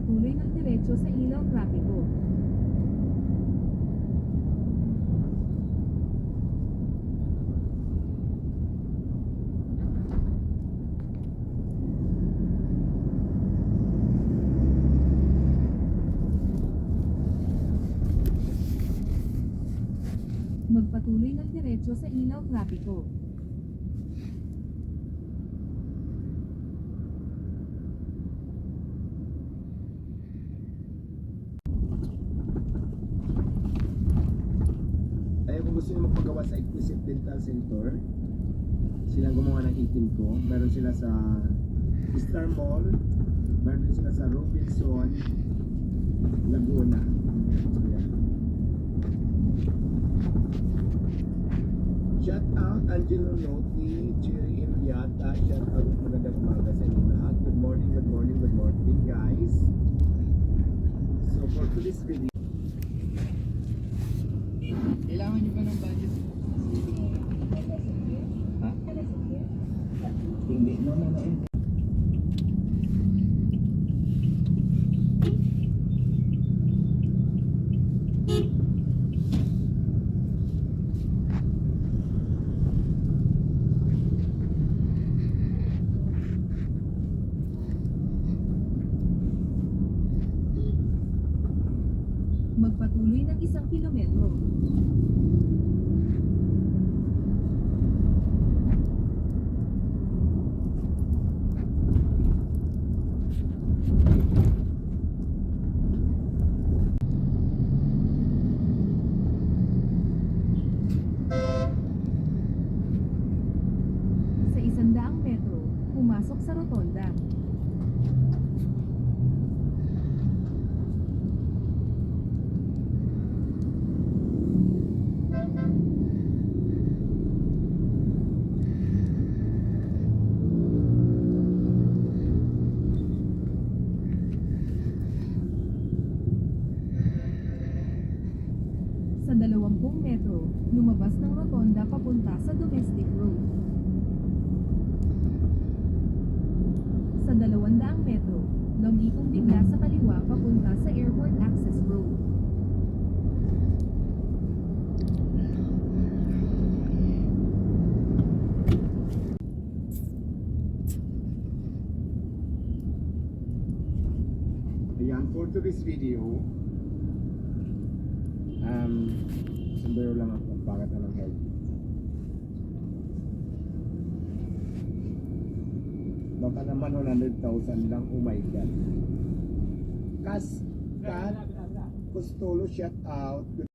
Magpatuloy ng diretso sa ilaw trapiko. Magpatuloy ng diretso sa ilaw trapiko. Ay, kung gusto nyo magpagawa sa Exquisite Dental Center, silang gumawa ng 18 ko. Meron sila sa Star Mall, meron din sila sa Robinson, Laguna. So, yan. Shout out Angelo Noti, Jerry Iliata, shout out magandang umaga sa inyo lahat. Good morning, good morning, good morning guys. So for today's video, kailangan nyo ba ng budget? Ha? Hindi, no. Magpatuloy ng 1 kilometro. Sa 100 metro, pumasok sa rotonda. Sa 20 metro, lumabas ng rotonda papunta sa domestic road. Sa 200 metro, lumikong bigla sa kaliwa papunta sa airport access road. Ayan, for today's video, sundero lang ako bakit na ng health. Baka naman 100,000 lang, oh my god. Kat, Custolo, shout out.